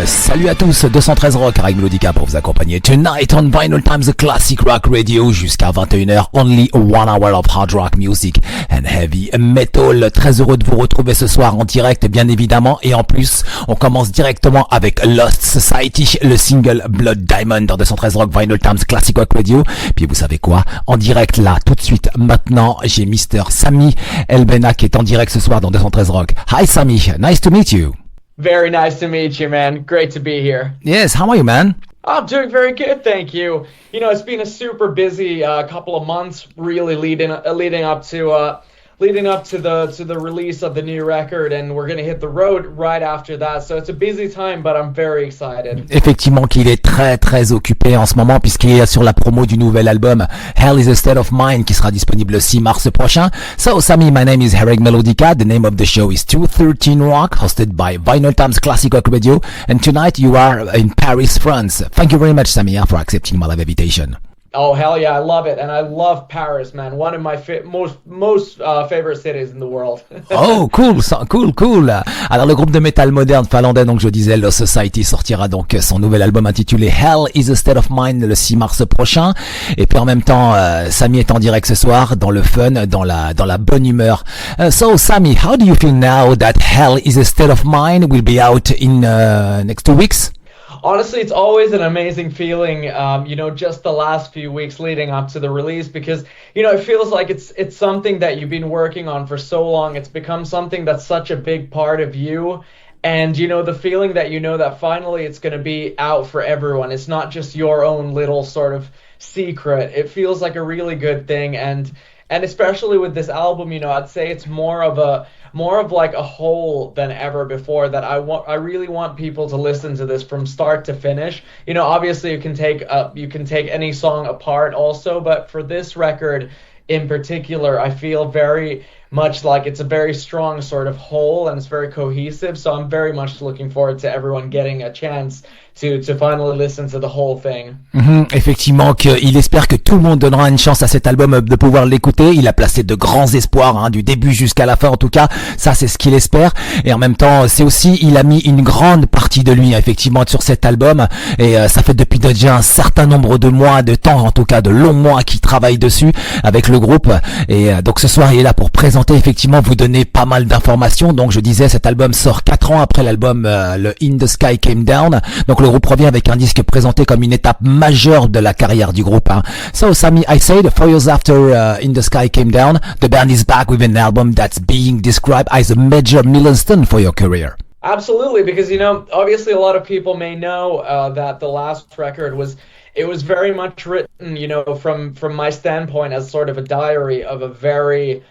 Salut à tous, 213 Rock Harrag Melodica pour vous accompagner tonight on Vinylestimes Classic Rock Radio jusqu'à 21h, only 1 hour of hard rock music and heavy metal. Très heureux de vous retrouver ce soir en direct bien évidemment, et en plus on commence directement avec Lost Society, le single Blood Diamond dans 213 Rock Vinylestimes Classic Rock Radio. Puis vous savez quoi, en direct là tout de suite maintenant j'ai Mr. Samy Elbanna qui est en direct ce soir dans 213 Rock. Hi Samy, nice to meet you. Very nice to meet you, man. Great to be here. Yes, how are you, man? I'm doing very good, thank you. You know, it's been a super busy couple of months, really leading up to the release of the new record, and we're going to hit the road right after that. So it's a busy time, but I'm very excited. Effectivement qu'il est très très occupé en ce moment puisqu'il est sur la promo du nouvel album Hell is a State of Mind qui sera disponible le 6 mars prochain. So Samy, my name is Harrag Melodica. The name of the show is 213Rock, hosted by Vinylestimes Classic Rock Radio. And tonight you are in Paris, France. Thank you very much, Samy, for accepting my live invitation. Oh, hell yeah, I love it. And I love Paris, man. One of my most favorite cities in the world. Oh, cool. Alors, le groupe de métal moderne finlandais, donc je disais, Lost Society sortira donc son nouvel album intitulé Hell is a State of Mind le 6 mars prochain. Et puis en même temps, Samy est en direct ce soir, dans le fun, dans la bonne humeur. So, Samy, how do you feel now that Hell is a State of Mind will be out in next 2 weeks? Honestly, it's always an amazing feeling, just the last few weeks leading up to the release, because, it feels like it's something that you've been working on for so long. It's become something that's such a big part of you. And, the feeling that that finally it's going to be out for everyone. It's not just your own little sort of secret. It feels like a really good thing. And especially with this album, I'd say it's more of like a whole than ever before, that I really want people to listen to this from start to finish. Obviously you can take any song apart also, but for this record in particular, I feel very much like it's a very strong sort of whole and it's very cohesive. So I'm very much looking forward to everyone getting a chance to finally listen to the whole thing. Effectivement, il espère que tout le monde donnera une chance à cet album de pouvoir l'écouter. Il a placé de grands espoirs, du début jusqu'à la fin en tout cas. Ça, c'est ce qu'il espère. Et en même temps, c'est aussi, il a mis une grande partie de lui, effectivement, sur cet album. Et ça fait depuis déjà un certain nombre de mois, de temps, en tout cas de longs mois, qu'il travaille dessus avec le groupe. Et donc ce soir, il est là pour présenter, effectivement, vous donner pas mal d'informations. Donc je disais, cet album sort 4 ans après l'album le In the Sky Came Down. Donc le groupe revient avec un disque présenté comme une étape majeure de la carrière du groupe. So Samy, I said 4 years after In the Sky Came Down, the band is back with an album that's being described as a major milestone for your career. Absolutely, because obviously a lot of people may know that the last record was very much written, from my standpoint as sort of a diary of a very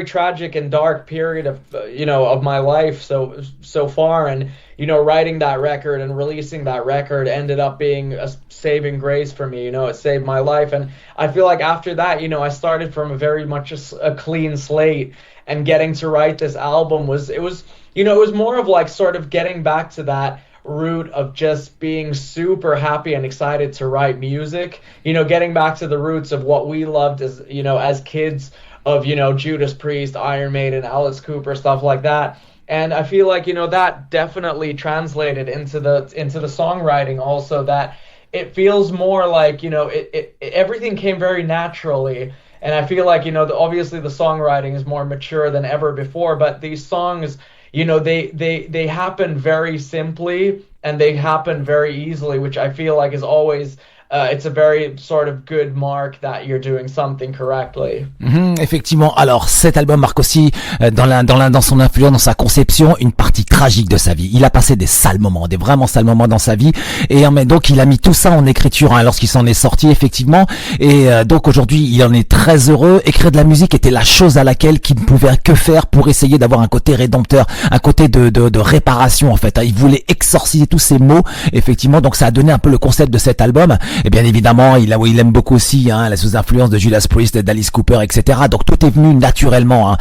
tragic and dark period of my life so far. And writing that record and releasing that record ended up being a saving grace for me. It saved my life. And I feel like after that, I started from a very much a clean slate, and getting to write this album was more of like sort of getting back to that root of just being super happy and excited to write music, getting back to the roots of what we loved as kids, of Judas Priest, Iron Maiden, Alice Cooper, stuff like that. And I feel like that definitely translated into the songwriting also, that it feels more like it everything came very naturally. And I feel like obviously the songwriting is more mature than ever before, but these songs they happen very simply and they happen very easily, which I feel like is always it's a very sort of good mark that you're doing something correctly. Effectivement. Alors, cet album marque aussi dans son influence, dans sa conception, une partie tragique de sa vie. Il a passé des sales moments, des vraiment sales moments dans sa vie, et donc il a mis tout ça en écriture lorsqu'il s'en est sorti, effectivement. Et donc aujourd'hui, il en est très heureux. Écrire de la musique était la chose à laquelle qu'il ne pouvait que faire pour essayer d'avoir un côté rédempteur, un côté de réparation en fait. Il voulait exorciser tous ces mots, effectivement. Donc ça a donné un peu le concept de cet album. Et bien évidemment, il aime beaucoup aussi la sous-influence de Judas Priest, d'Alice Cooper, etc. Donc tout est venu naturellement,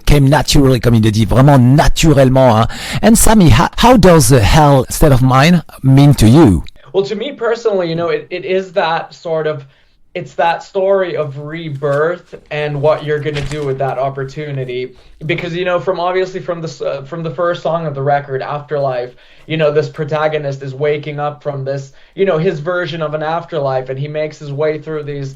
came naturally, comme il le dit, vraiment naturellement. And Samy, how does Hell State of Mind mean to you? Well, to me personally, it is that sort of it's that story of rebirth and what you're going to do with that opportunity, because from obviously from the first song of the record, Afterlife, this protagonist is waking up from this, his version of an afterlife, and he makes his way through these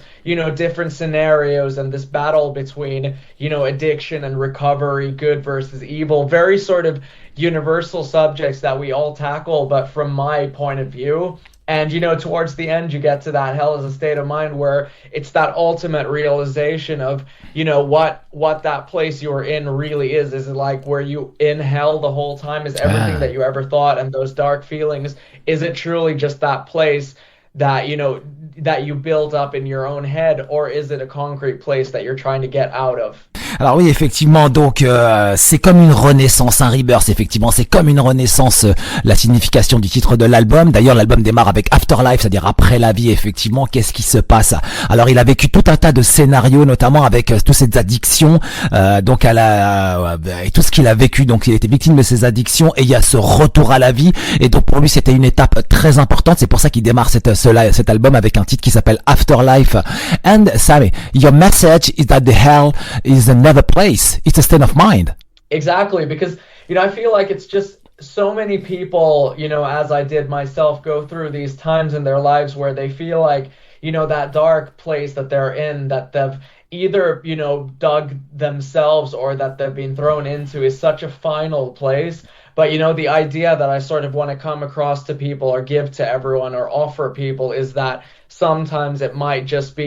different scenarios and this battle between addiction and recovery, good versus evil, very sort of universal subjects that we all tackle, but from my point of view. And, towards the end, you get to that hell is a state of mind where it's that ultimate realization of, what that place you are in really is. Is it like, were you in hell the whole time? Is everything that you ever thought and those dark feelings, is it truly just that place that, that you build up in your own head, or is it a concrete place that you're trying to get out of? Alors oui, effectivement, donc c'est comme une renaissance, un rebirth, effectivement, c'est comme une renaissance, la signification du titre de l'album. D'ailleurs, l'album démarre avec Afterlife, c'est-à-dire après la vie, effectivement, qu'est-ce qui se passe. Alors, il a vécu tout un tas de scénarios, notamment avec toutes ces addictions, donc et tout ce qu'il a vécu, donc il était victime de ces addictions, et il y a ce retour à la vie, et donc pour lui, c'était une étape très importante. C'est pour ça qu'il démarre cet album avec un titre qui s'appelle Afterlife. And Samy, your message is that the hell is another place. It's a state of mind. Exactly, because I feel like it's just so many people, as I did myself, go through these times in their lives where they feel like, that dark place that they're in, that they've either, dug themselves or that they've been thrown into, is such a final place. But, the idea that I sort of want to come across to people or give to everyone or offer people is that sometimes it might just be,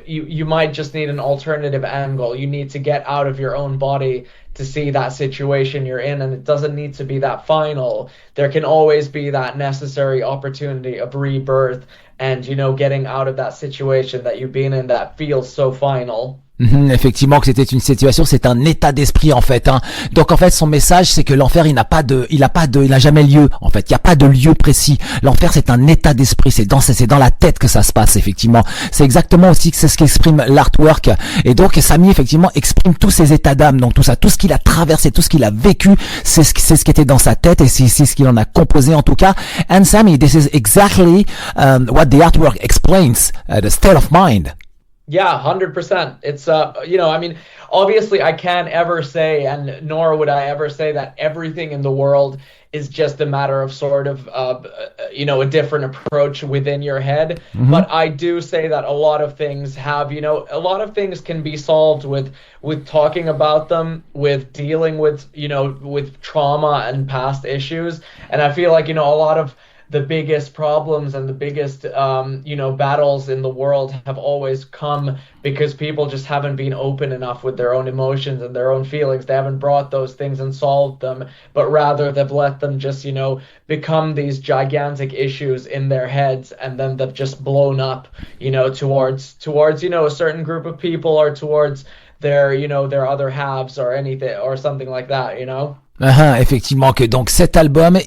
you might just need an alternative angle. You need to get out of your own body to see that situation you're in, and it doesn't need to be that final. There can always be that necessary opportunity of rebirth and, getting out of that situation that you've been in that feels so final. Effectivement, que c'était une situation, c'est un état d'esprit en fait. Donc en fait, son message, c'est que l'enfer, il n'a jamais lieu. En fait, il n'y a pas de lieu précis. L'enfer, c'est un état d'esprit. C'est dans la tête que ça se passe. Effectivement, c'est exactement aussi que c'est ce qu'exprime l'artwork. Et donc, Samy effectivement exprime tous ses états d'âme. Donc tout ça, tout ce qu'il a traversé, tout ce qu'il a vécu, c'est ce qui était dans sa tête et c'est ce qu'il en a composé en tout cas. And Samy, this is exactly what the artwork explains, the state of mind. Yeah, 100%. It's, obviously I can't ever say, and nor would I ever say that everything in the world is just a matter of sort of, a different approach within your head. Mm-hmm. But I do say that a lot of things have, a lot of things can be solved with talking about them, with dealing with, with trauma and past issues. And I feel like, a lot of the biggest problems and the biggest, battles in the world have always come because people just haven't been open enough with their own emotions and their own feelings. They haven't brought those things and solved them, but rather they've let them just, become these gigantic issues in their heads, and then they've just blown up, towards, a certain group of people or towards their, their other halves or anything or something like that, Effectivement que donc cet artwork,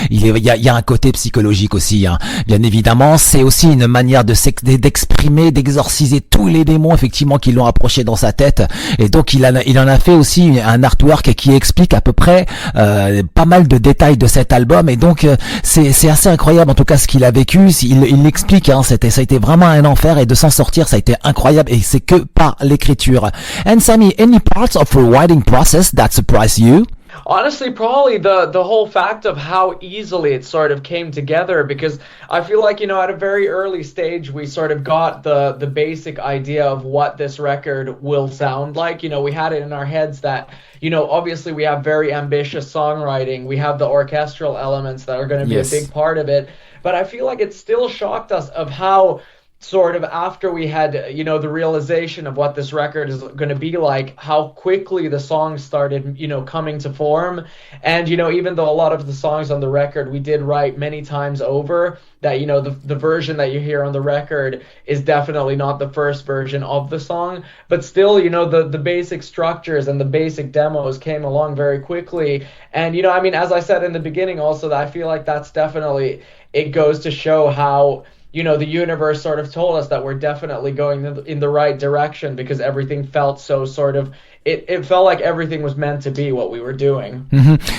il y a un côté psychologique aussi, bien évidemment. C'est aussi une manière d'exprimer, d'exorciser tous les démons effectivement qui l'ont approché dans sa tête. Et donc il en a fait aussi un artwork qui explique à peu près pas mal de détails de cet album. Et donc c'est assez incroyable en tout cas ce qu'il a vécu. Il l'explique, ça a été vraiment un enfer, et de s'en sortir ça a été incroyable, et c'est que par l'écriture. And Samy, any parts of your writing process that surprised you? Honestly, probably the whole fact of how easily it sort of came together, because I feel like, at a very early stage, we sort of got the basic idea of what this record will sound like. We had it in our heads that, obviously we have very ambitious songwriting. We have the orchestral elements that are going to be a big part of it. But I feel like it still shocked us of how sort of after we had, the realization of what this record is going to be like, how quickly the songs started, coming to form. And, even though a lot of the songs on the record we did write many times over, that, the version that you hear on the record is definitely not the first version of the song. But still, the basic structures and the basic demos came along very quickly. And, as I said in the beginning also, that I feel like that's definitely, it goes to show how, the universe sort of told us that we're definitely going in the right direction, because everything felt so sort of it felt like everything was meant to be what we were doing.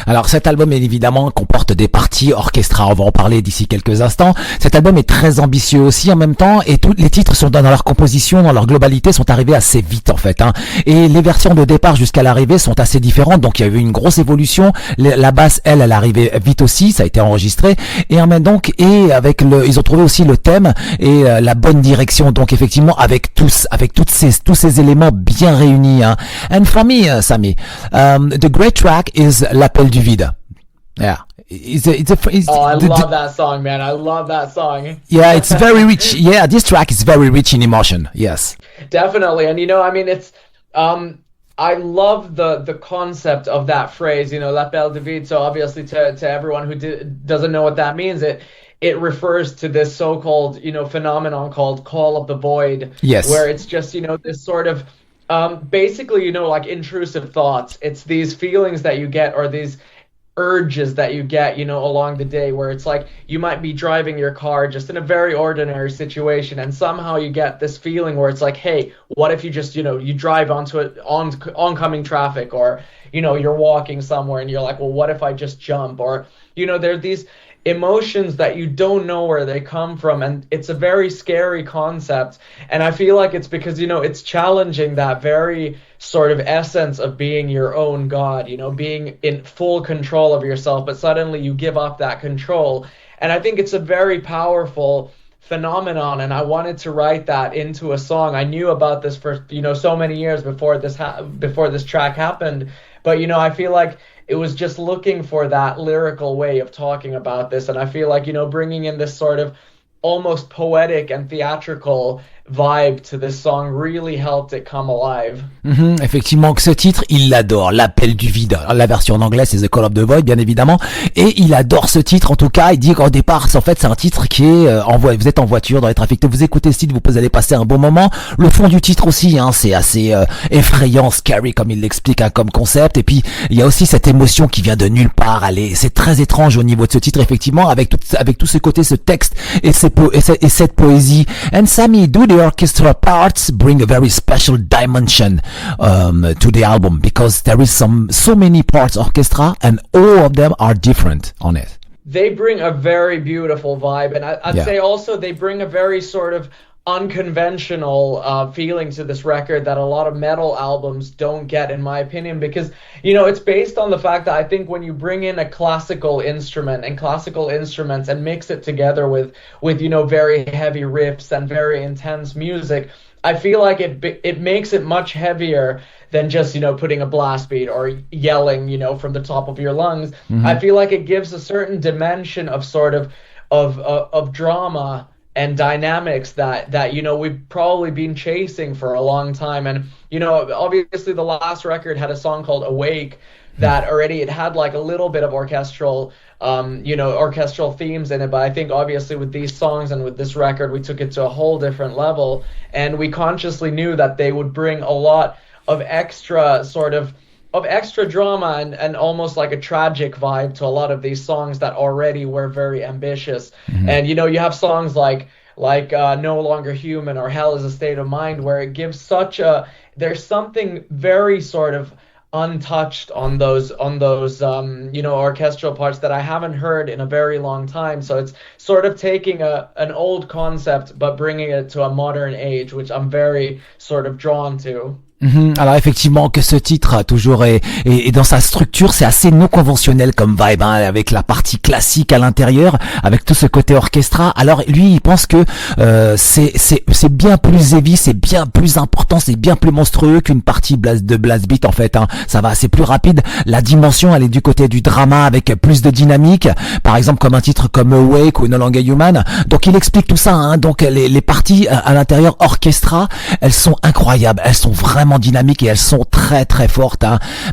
Alors cet album évidemment comporte des parties orchestra, on va en parler d'ici quelques instants. Cet album est très ambitieux aussi en même temps et tous les titres sont dans leur composition, dans leur globalité sont arrivés assez vite en fait. Et les versions de départ jusqu'à l'arrivée sont assez différentes, donc il y a eu une grosse évolution. La basse elle arrivait vite aussi, ça a été enregistré et en même donc avec ils ont trouvé aussi le thème et la bonne direction, donc effectivement avec tous ces éléments bien réunis. And for me, Samy, the great track is L'appel du vide. Yeah. I love that song, man. I love that song. Yeah, it's very rich. Yeah, this track is very rich in emotion. Yes. Definitely. And, I mean, it's, I love the concept of that phrase, l'appel du vide. So obviously to everyone who doesn't know what that means, it refers to this so-called, phenomenon called call of the void. Yes. Where it's just, this sort of, basically, like intrusive thoughts. It's these feelings that you get or these urges that you get, along the day where it's like you might be driving your car just in a very ordinary situation and somehow you get this feeling where it's like, hey, what if you just, you drive onto oncoming traffic or, you're walking somewhere and you're like, well, what if I just jump? Or, there are these emotions that you don't know where they come from, and it's a very scary concept, and I feel like it's because it's challenging that very sort of essence of being your own god, being in full control of yourself, but suddenly you give up that control. And I think it's a very powerful phenomenon, and I wanted to write that into a song. I knew about this for so many years before this track happened, but I feel like it was just looking for that lyrical way of talking about this. And I feel like, bringing in this sort of almost poetic and theatrical vibe to this song really helped it come alive. Effectivement, que ce titre, il l'adore, L'appel du vide. La version en anglais, c'est The Call of the Void, bien évidemment. Et il adore ce titre, en tout cas. Il dit qu'au départ, en fait, c'est un titre qui est, vous êtes en voiture, dans les trafics, vous écoutez ce titre, vous allez passer un bon moment. Le fond du titre aussi, c'est assez effrayant, scary, comme il l'explique, comme concept. Et puis, il y a aussi cette émotion qui vient de nulle part. C'est très étrange au niveau de ce titre, effectivement, avec tout ce côté, ce texte et cette poésie. And Samy, do the orchestra parts bring a very special dimension to the album, because there is so many parts orchestra and all of them are different on it. They bring a very beautiful vibe, and I'd say also they bring a very sort of unconventional feeling to this record that a lot of metal albums don't get, in my opinion, because it's based on the fact that I think when you bring in a classical instrument and classical instruments and mix it together with very heavy riffs and very intense music, I feel like it makes it much heavier than just putting a blast beat or yelling from the top of your lungs. I feel like it gives a certain dimension of sort of drama and dynamics that we've probably been chasing for a long time. And obviously the last record had a song called Awake that already it had like a little bit of orchestral themes in it, but I think obviously with these songs and with this record we took it to a whole different level, and we consciously knew that they would bring a lot of extra drama and almost like a tragic vibe to a lot of these songs that already were very ambitious. And you have songs like No Longer Human or Hell Is a State of Mind, where it gives there's something very sort of untouched on those orchestral parts that I haven't heard in a very long time. So it's sort of taking an old concept but bringing it to a modern age, which I'm very sort of drawn to. Alors effectivement que ce titre toujours est dans sa structure, c'est assez non conventionnel comme vibe, avec la partie classique à l'intérieur, avec tout ce côté orchestra. Alors lui il pense que c'est bien plus heavy, c'est bien plus important, c'est bien plus monstrueux qu'une partie de blast beat en fait. Ça va, c'est plus rapide. La dimension elle est du côté du drama avec plus de dynamique. Par exemple comme un titre comme Awake ou No Longer Human. Donc il explique tout ça. Donc les parties à l'intérieur orchestra, elles sont incroyables, elles sont vraiment dynamiques et elles sont très très fortes,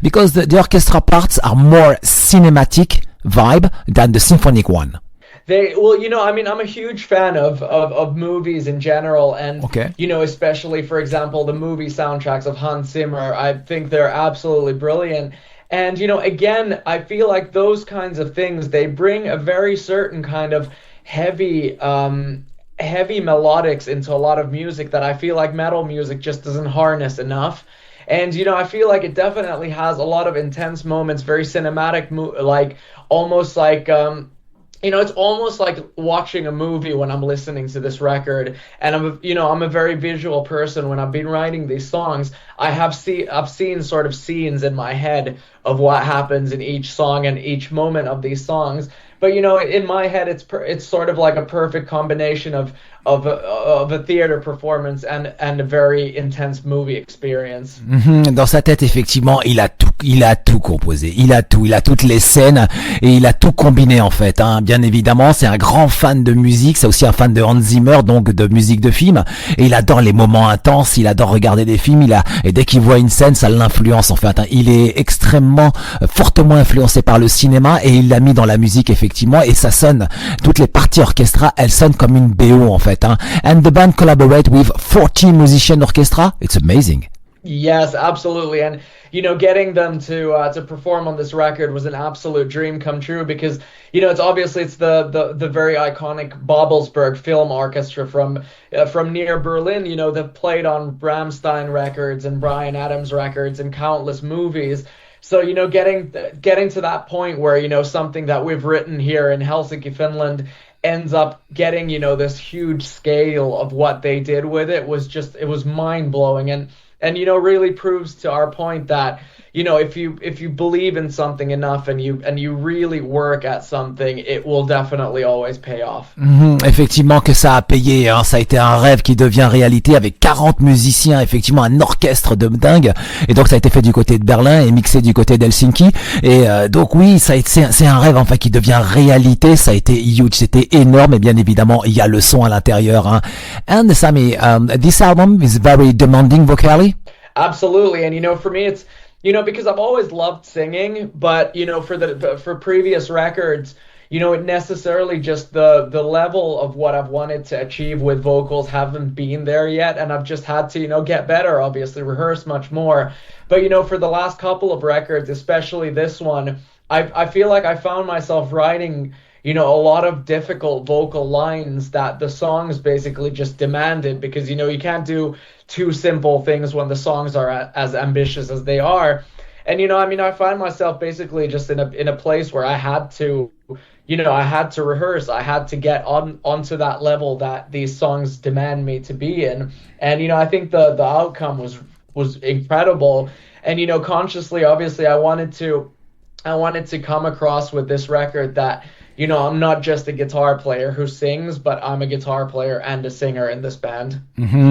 because the orchestra parts are more cinematic vibe than the symphonic one. I mean, I'm a huge fan of movies in general, and especially, for example, the movie soundtracks of Hans Zimmer. I think they're absolutely brilliant. And again, I feel like those kinds of things, they bring a very certain kind of heavy melodics into a lot of music that I feel like metal music just doesn't harness enough. And I feel like it definitely has a lot of intense moments, very cinematic, like almost like it's almost like watching a movie when I'm listening to this record. And I'm a very visual person. When I've been writing these songs, I've seen sort of scenes in my head of what happens in each song and each moment of these songs. But in my head, it's sort of like a perfect combination of a theater performance and a very intense movie experience. Dans sa tête, effectivement, il a tout composé, il a toutes les scènes et il a tout combiné en fait. Bien évidemment, c'est un grand fan de musique, c'est aussi un fan de Hans Zimmer, donc de musique de film, et il adore les moments intenses, il adore regarder des films, et dès qu'il voit une scène, ça l'influence en fait. Il est extrêmement fortement influencé par le cinéma et il l'a mis dans la musique effectivement, et ça sonne, toutes les parties orchestra, elles sonnent comme une BO en fait. And the band collaborate with 14 musicians orchestra. It's amazing. Yes, absolutely. And getting them to perform on this record was an absolute dream come true, because it's the very iconic Babelsberg Film Orchestra from near Berlin. They've played on Rammstein records and Bryan Adams records and countless movies. So getting to that point where something that we've written here in Helsinki, Finland, ends up getting this huge scale of what they did with it was mind blowing, and really proves to our point that if you believe in something enough and you really work at something, it will definitely always pay off. Effectivement que ça a payé, ça a été un rêve qui devient réalité avec 40 musiciens, effectivement un orchestre de dingue, et donc ça a été fait du côté de Berlin et mixé du côté d'Helsinki, et donc oui, c'est un rêve enfin qui devient réalité. Ça a été huge, c'était énorme, et bien évidemment il y a le son à l'intérieur. And Samy, this album is very demanding vocally. Absolutely, and for me it's because I've always loved singing, but for previous records, it necessarily just the level of what I've wanted to achieve with vocals haven't been there yet, and I've just had to get better, obviously rehearse much more. But for the last couple of records, especially this one, I feel like I found myself writing a lot of difficult vocal lines that the songs basically just demanded, because you can't do two simple things when the songs are as ambitious as they are. And I find myself basically just in a place where I had to rehearse, I had to get onto that level that these songs demand me to be in. And I think the outcome was incredible. And consciously, obviously, I wanted to come across with this record that I'm not just a guitar player who sings, but I'm a guitar player and a singer in this band.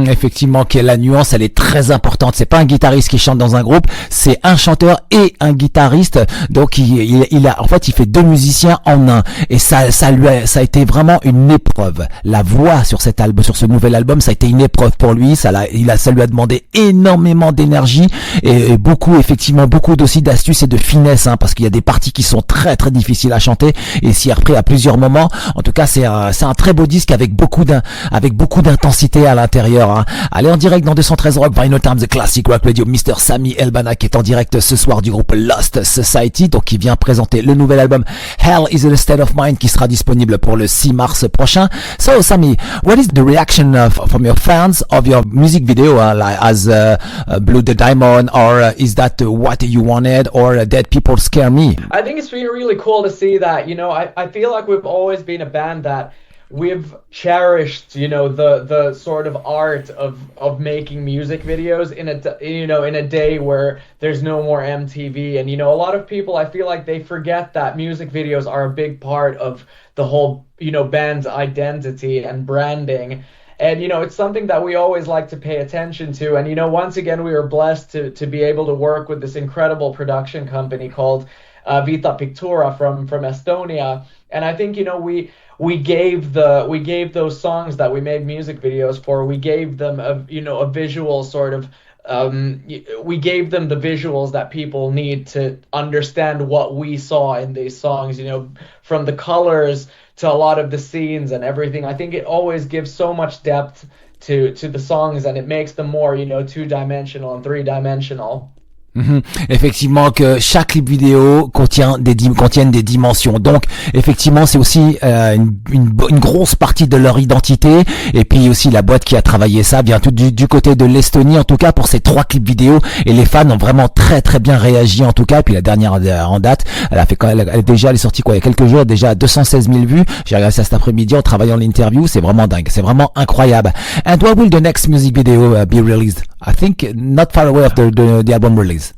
Effectivement, que la nuance, elle est très importante. C'est pas un guitariste qui chante dans un groupe, c'est un chanteur et un guitariste. Donc, il fait deux musiciens en un. Et ça a été vraiment une épreuve. La voix sur cet album, sur ce nouvel album, ça a été une épreuve pour lui. Ça lui a demandé énormément d'énergie et beaucoup aussi d'astuces et de finesse, parce qu'il y a des parties qui sont très très difficiles à chanter, et si repris à plusieurs moments. En tout cas, c'est un très beau disque avec beaucoup d'intensité à l'intérieur. Allez, en direct dans 213 Rock, Vinylestimes, The Classic Rock Radio, Mr. Samy Elbanna qui est en direct ce soir du groupe Lost Society, donc qui vient présenter le nouvel album Hell is a State of Mind qui sera disponible pour le 6 mars prochain. So Samy, what is the reaction from your fans of your music video, like as Blue the Diamond, or is that what you wanted, or Dead People Scare Me? I think it's been really cool to see that. I feel like we've always been a band that we've cherished, the sort of art of making music videos in a day where there's no more MTV. And, a lot of people, I feel like they forget that music videos are a big part of the whole, band's identity and branding. And, it's something that we always like to pay attention to. And, once again, we were blessed to be able to work with this incredible production company called Vita Pictura from Estonia. And I think we gave those songs that we made music videos for, we gave them a visual sort of we gave them the visuals that people need to understand what we saw in these songs, from the colors to a lot of the scenes and everything. I think it always gives so much depth to the songs, and it makes them more, two-dimensional and three-dimensional. Effectivement que chaque clip vidéo contiennent des dimensions. Donc effectivement c'est aussi une grosse partie de leur identité. Et puis aussi la boîte qui a travaillé ça vient tout du côté de l'Estonie en tout cas pour ces 3 clips vidéo. Et les fans ont vraiment très très bien réagi en tout cas. Et puis la dernière en date, elle est sortie il y a quelques jours déjà 216 000 vues. J'ai regardé ça cet après-midi en travaillant l'interview. C'est vraiment dingue, c'est vraiment incroyable. And what will the next music video be released? I think not far away after the album release.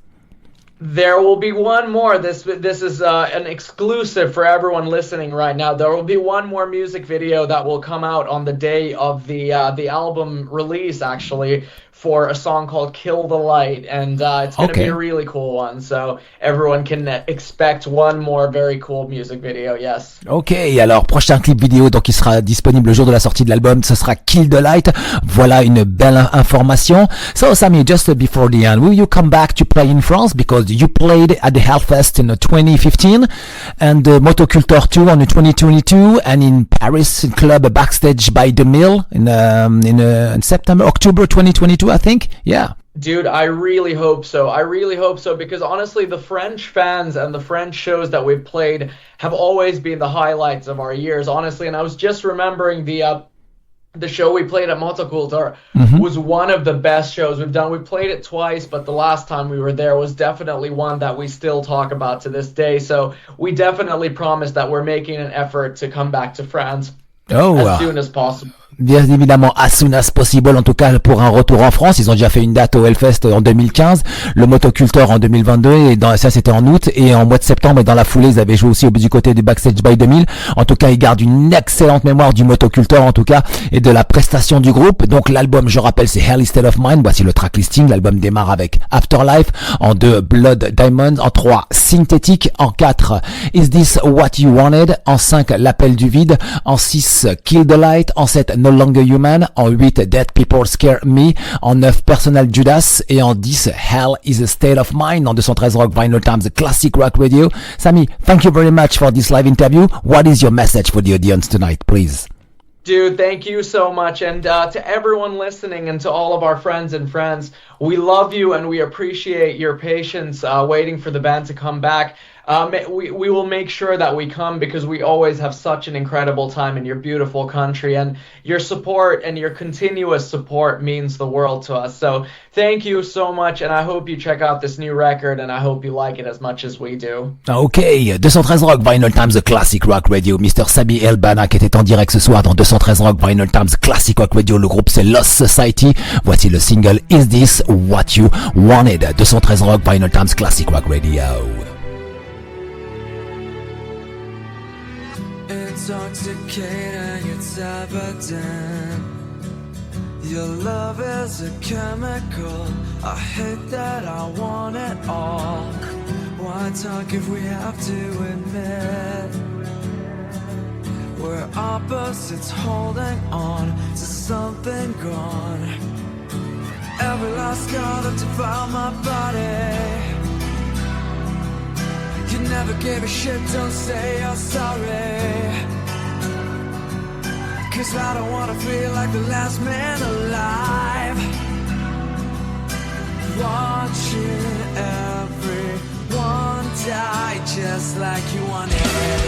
There will be one more. This is an exclusive for everyone listening right now. There will be one more music video that will come out on the day of the album release, actually, for a song called Kill the Light, and it's going to be a really cool one, so everyone can expect one more very cool music video, yes. Ok, alors prochain clip vidéo donc il sera disponible le jour de la sortie de l'album, ce sera Kill the Light. Voilà une belle information. So Samy, just before the end, will you come back to play in France, because you played at the Hellfest in 2015 and the Motoculture tour on 2022, and in Paris club Backstage by the Mill in October 2022, I think. Yeah. Dude, I really hope so. Because honestly, the French fans and the French shows that we've played have always been the highlights of our years, honestly. And I was just remembering the show we played at Motoculture was one of the best shows we've done. We played it twice, but the last time we were there was definitely one that we still talk about to this day. So we definitely promise that we're making an effort to come back to France as soon as possible. Bien évidemment, as soon as possible, en tout cas pour un retour en France. Ils ont déjà fait une date au Hellfest en 2015, le Motoculture en 2022, et ça c'était en août, et en mois de septembre, et dans la foulée ils avaient joué aussi du côté du Backstage by 2000. En tout cas, ils gardent une excellente mémoire du Motoculture en tout cas, et de la prestation du groupe. Donc l'album, je rappelle, c'est Hell is State of Mind. Voici le track listing. L'album démarre avec Afterlife, en 2 Blood Diamonds, en 3 Synthetic, en 4 Is This What You Wanted, en 5 L'appel du vide, en 6 Kill the Light, en 7 No Longer Human, en 8 Dead People Scare Me, en 9 Personal Judas, et en 10 Hell is a State of Mind, en 213 Rock Vinyl Times Classic Rock Radio. Samy, thank you very much for this live interview. What is your message for the audience tonight, please? Dude, thank you so much. And to everyone listening and to all of our friends and friends, we love you and we appreciate your patience waiting for the band to come back. We will make sure that we come, because we always have such an incredible time in your beautiful country, and your support and your continuous support means the world to us. So thank you so much, and I hope you check out this new record, and I hope you like it as much as we do. Ok, 213 Rock Vinyl Times Classic Rock Radio, Mr. Samy Elbanna qui était en direct ce soir dans 213 Rock Vinyl Times Classic Rock Radio. Le groupe c'est Lost Society. Voici le single Is This What You Wanted? 213 Rock Vinyl Times Classic Rock Radio. Intoxicating, it's evident. Your love is a chemical. I hate that, I want it all. Why talk if we have to admit we're opposites holding on to something gone? Every last scar that defiled my body. You never gave a shit, don't say you're sorry. 'Cause I don't wanna feel like the last man alive, watching everyone die just like you wanted.